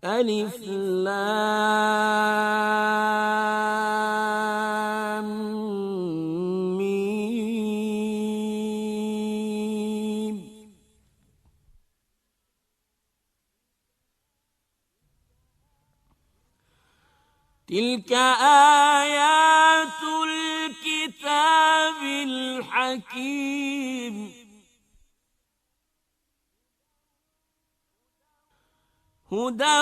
ألف لام ميم. تلك آيات الكتاب الحكيم هدى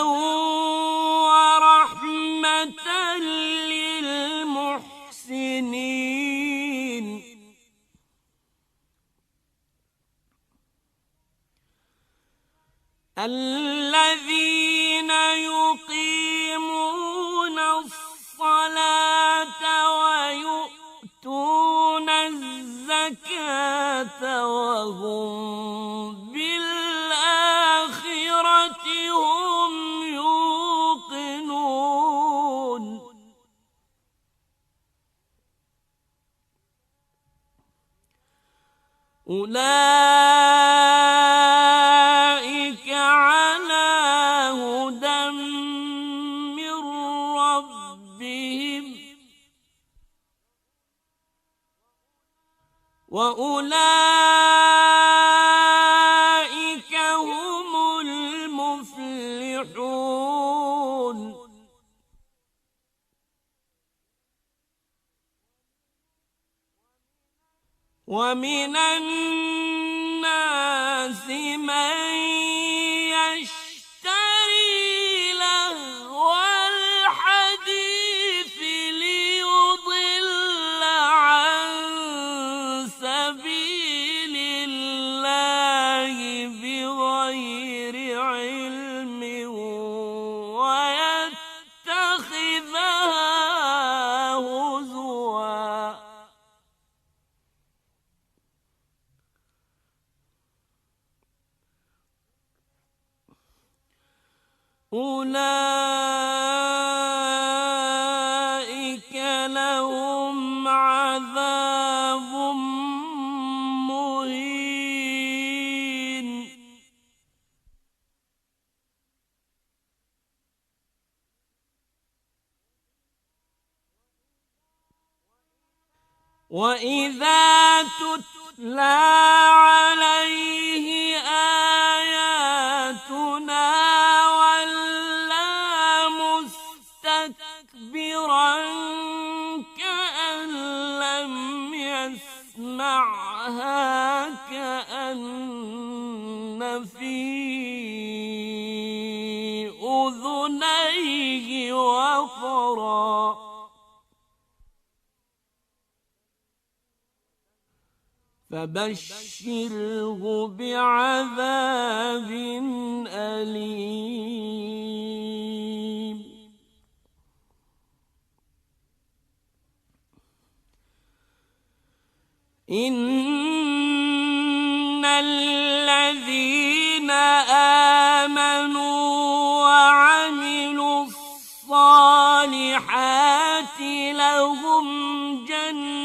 ورحمة للمحسنين الذين يقيمون الصلاة ويؤتون الزكاة وهم بالآخرة هم يوقنون أولئك على هدى من ربهم وأولئك هم المفلحون ومن الناس من يشتري لهو الحديث ليضل عن سبيل الله بغير علم ويتخذها هزوا أولئك لهم عذاب مهين وإذا تتلى عليه آياتنا ولى مستكبرا كأن لم يسمعها كأن في أذنيه وقرا فبشره بعذاب أليم إن الذين آمنوا وعملوا الصالحات لهم جنات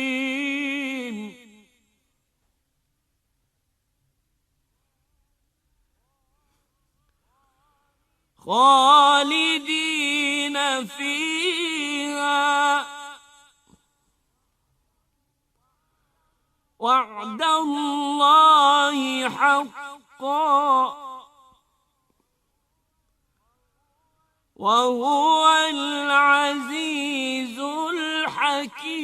النعيم خالدين فيها وعد الله حقا وهو العزيز الحكيم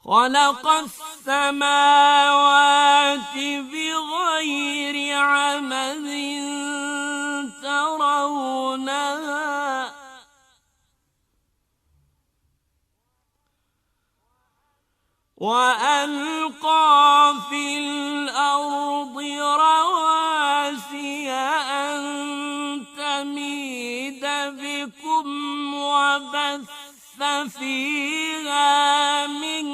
خلق السماوات بغير عمد ترونها وألقى في الأرض رواسي أن تميد بكم وبث فيها من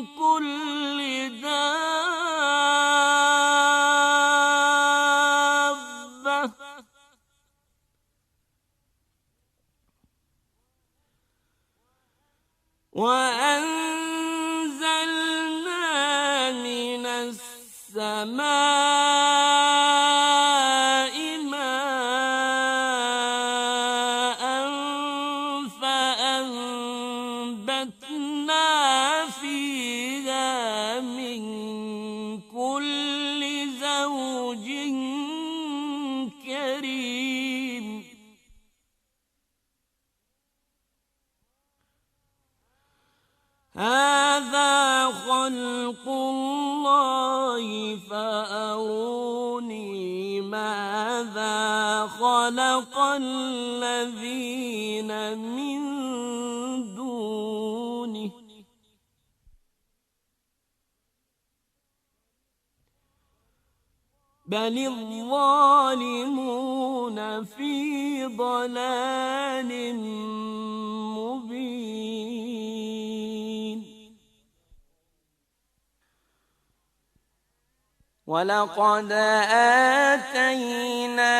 كل دابة وأنزلنا من السماء ماء فأنبتنا فيها من كل زوج كريم هذا خلق الله فأروني ماذا خلق الذين من دونه بل الظالمون في ضلال مبين ولقد آتينا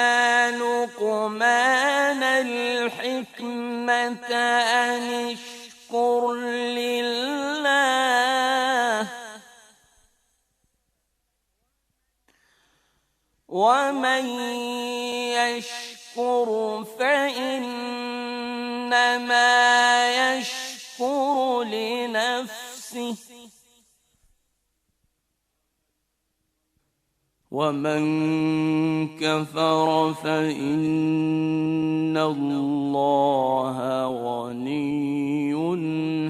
لقمان الحكمة أن اشكر لله ومن يشكر فإنما يشكر لنفسه ومن كفر فإن الله غني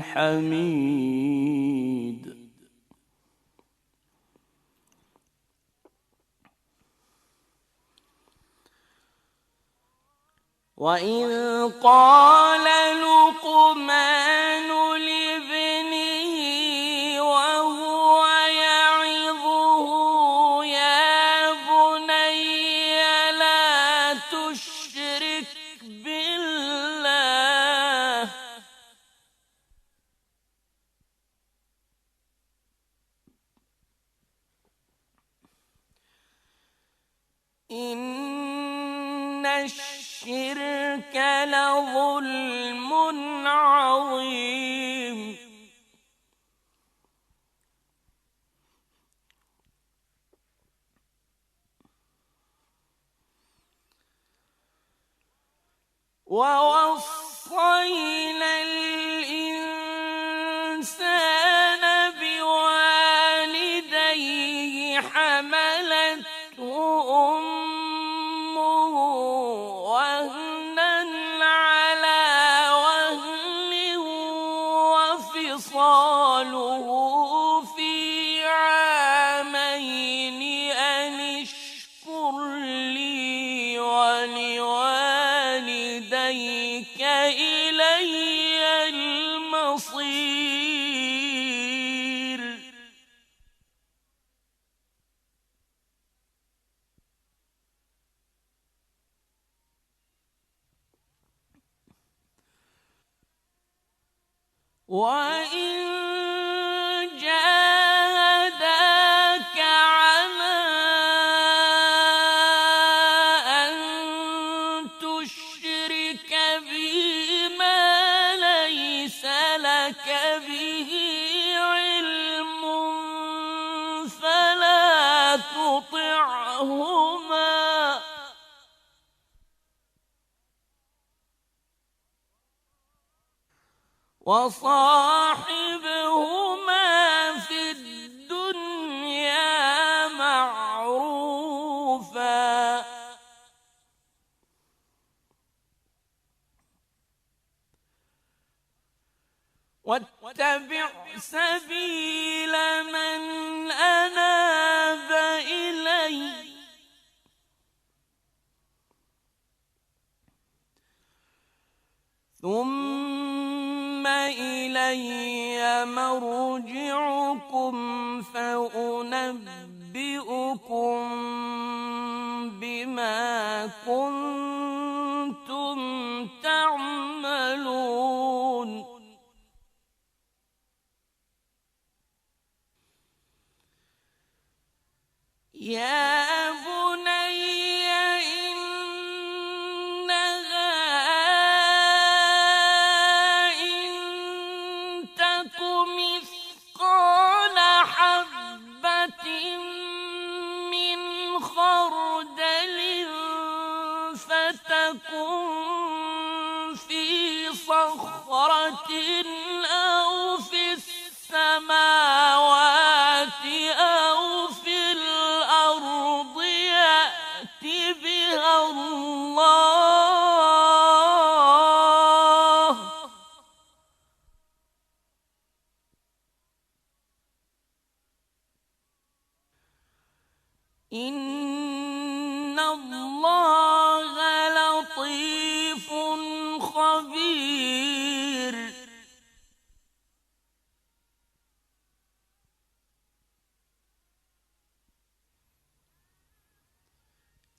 حميد وإذ قال لقمان لابنه وهو يعظه يا بني لا تشرك بالله إن الشرك لظلم عظيم ووصينا الإنسان بوالديه حملته أمه وهنا على وهن وفصاله في عامين أن اشكر لي ولوالديك إلي المصير وإن جاهداك على أن تشرك بي ما ليس لك به علم فلا تطعهما وصاحبهما في الدنيا معروفا واتبع سبيل من أناب إلي ثم إلي مرجعكم فأنبئكم بما كنتم تعملون يا بني إنها إن صخرة أو في السماوات أو في الأرض يأت بها الله إن الله لطيف خبير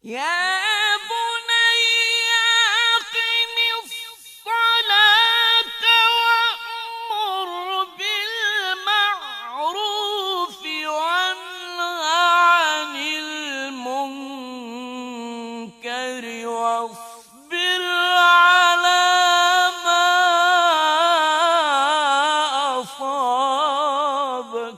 يا بني أقم الصلاة وأمر بالمعروف وانه عن المنكر واصبر على ما أصابك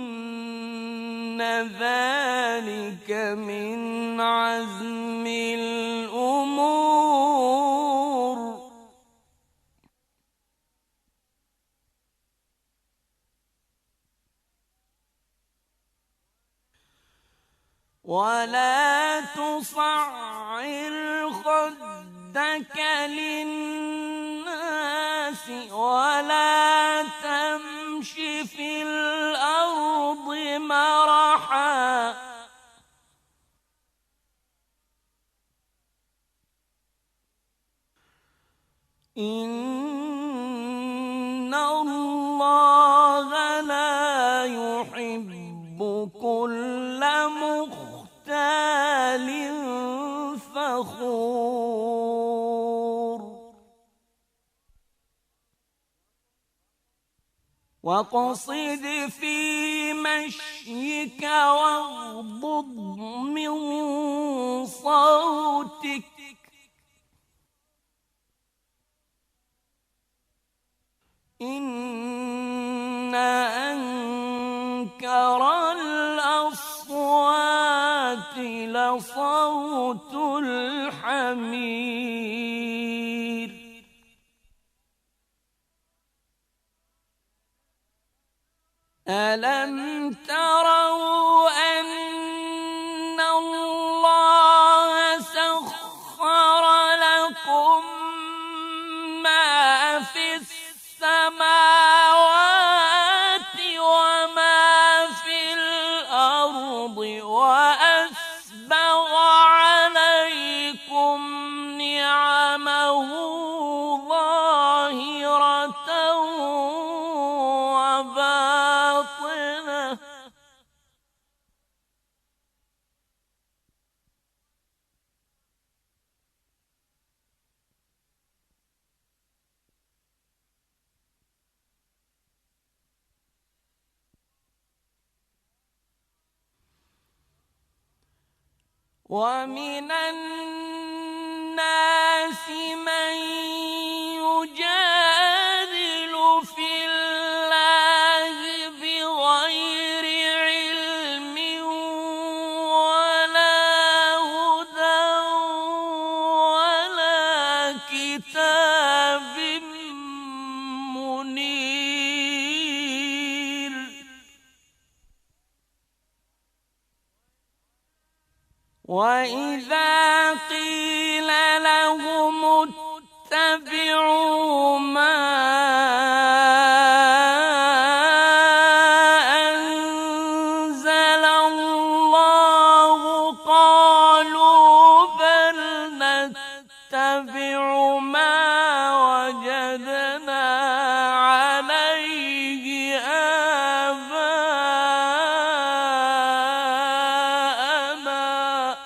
إن ذلك من عزم الأمور ولا تصعر خدك للناس ولا تمش في الأرض مرحا إن الله لا يحب كل مختال فخور واقصد في مشيك واغضض من صوتك إن أنكر الأصوات لصوت الحمير ألم تروا أن الله سخر لكم ما في السماوات وما في الأرض وأسبغ عليكم نعمه ظاهرة وباطنة ومن الناس من يجادل في الله بغير علم ولا هدى ولا كتاب منير وإذا قيل لهم اتبعوا ما أنزل الله قالوا بل نتبع ما وجدنا عليه آباءنا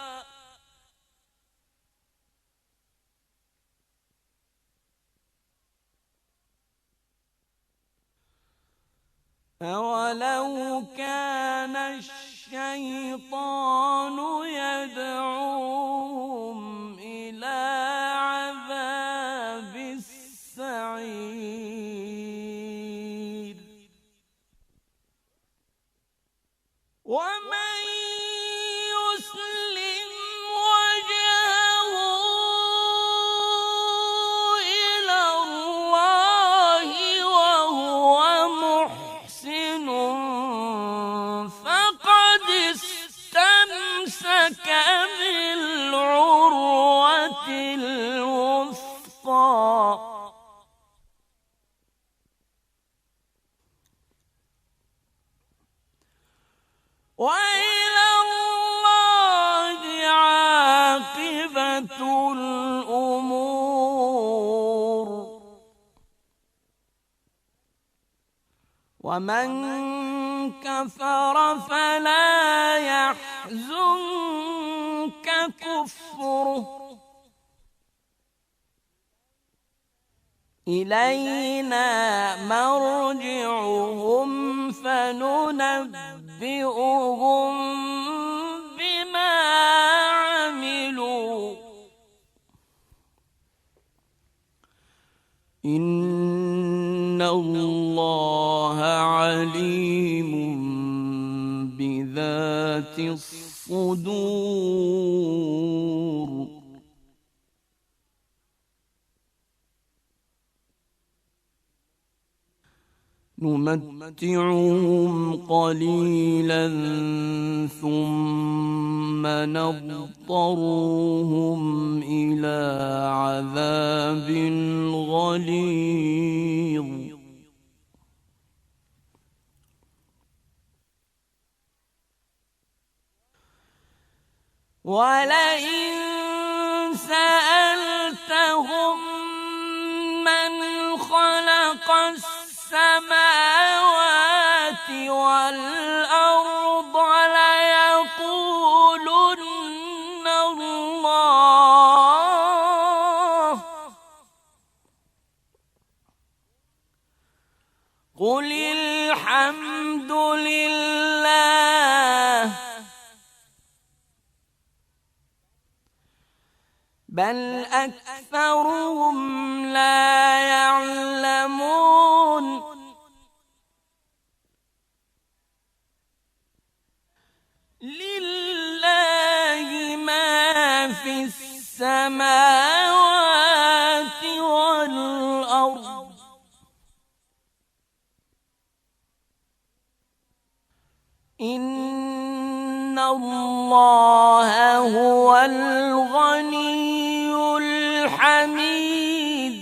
أولو كان الشيطان يدعوهم إلى عذاب السعير وما نفسك بالعروة الوثقى وإلى الله عاقبة الأمور ومن كفر فلا يحزنك كفره إلينا مرجعهم فننبئهم بما عملوا إن الله عليم بذات الصدور نمتعهم قليلا ثم نضطرهم إلى عذاب غليظ ولئن سألتهم من خلق السماوات والأرض ليقولن الله قل الحمد لله بل أكثرهم لا يعلمون لله ما في السماوات والأرض إن الله هو الغني الحميد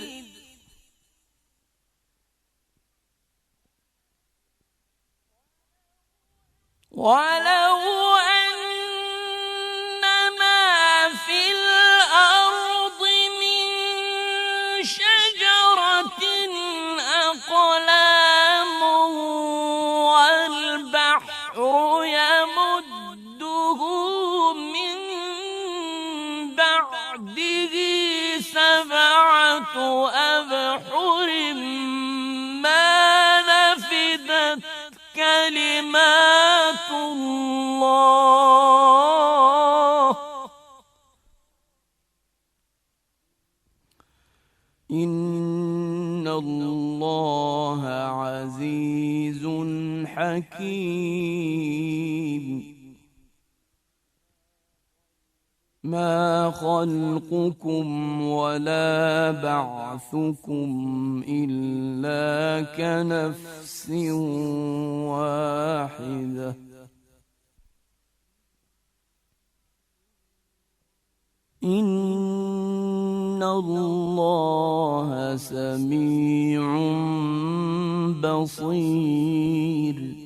ولو أن ما في الأرض من شجرة أقلام والبحر يمده من بعده سبعة أبحر ما نفدت كلمات الله إن الله عزيز حكيم ما خلقكم ولا بعثكم إلا كنفس واحدة إن الله سميع بصير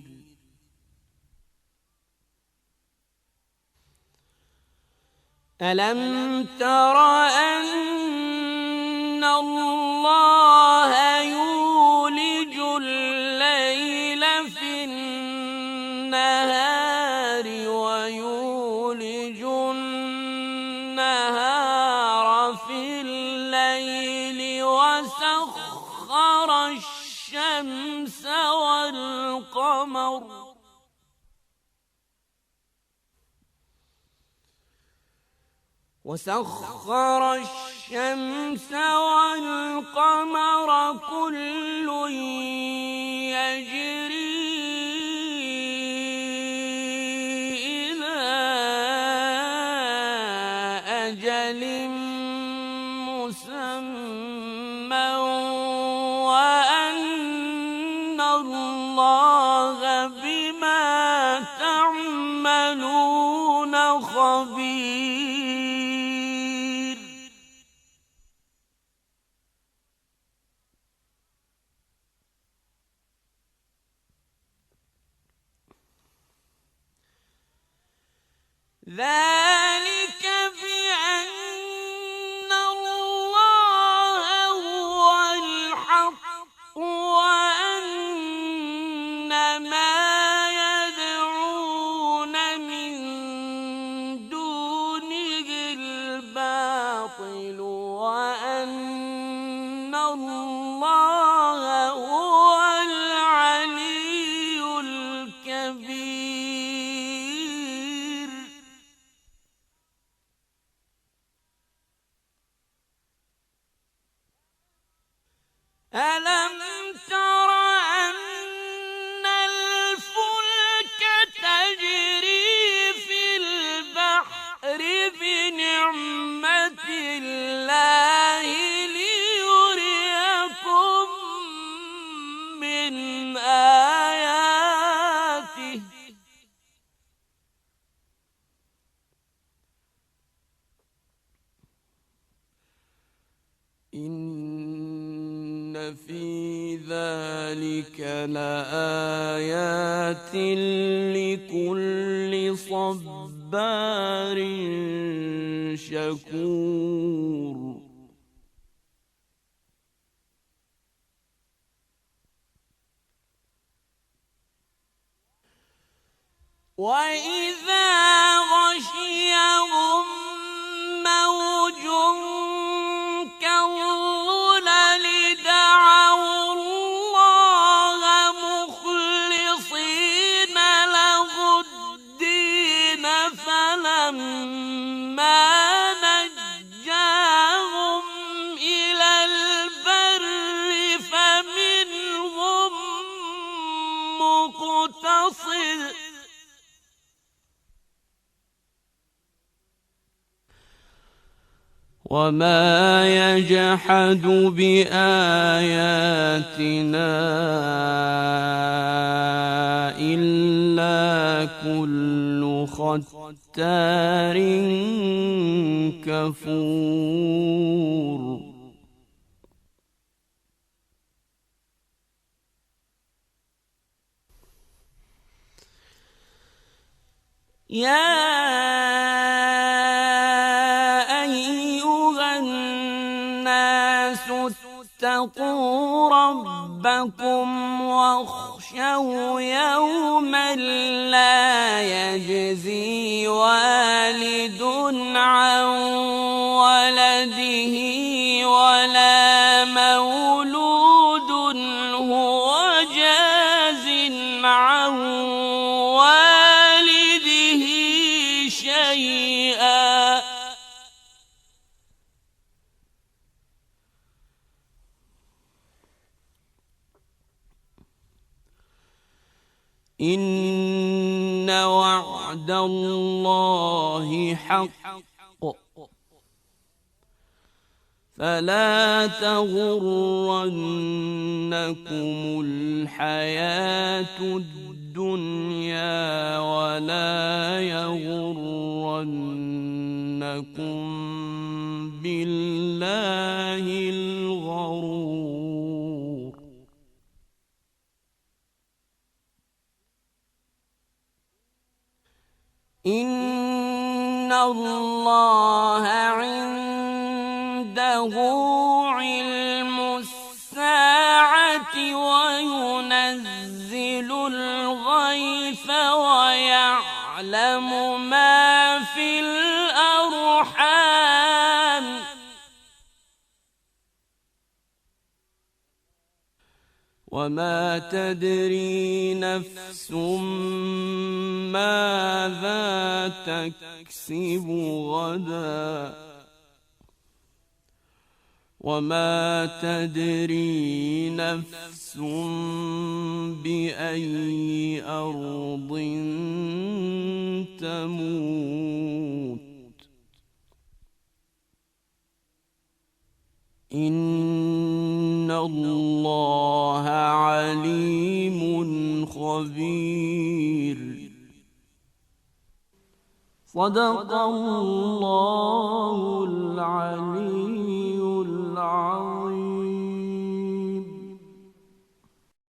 ألم تر أن الله يولج الليل في النهار ويولج النهار في الليل وسخر الشمس والقمر كل يجري إلى أجل مسمى وأن الله بما تعملون خبير. ذلك بأن الله هو الحق وأن ما يدعون من دونه الباطل وأن الله هو العلي الكبير. ألم تر أن الفلك تجري في البحر بنعمة الله ليريكم من آياته إن في ذلك لآيات لكل صبار شكور. وإذا غشيهم موج كالظلل دعوا الله مخلصين له الدين فلما نجاهم إلى البر فمنهم مقتصد وما يجحد بآياتنا إلا كل ختار كفور. يا اتقوا ربكم واخشوا يوما لا يجزي والد عن ولده ولا مولود هو جاز عن والده شيئا إن وعد الله حق فلا تغرنكم الحياة الدنيا ولا يغرنكم بالله الغرور. إن الله عنده علم الساعة وينزل الغيث ويعلم ما في الأرحام وما تدري نفس ماذا تكسب غدا وما تدري نفس بأي أرض تموت. إن الله عليم خبير. صدق الله العلي العظيم.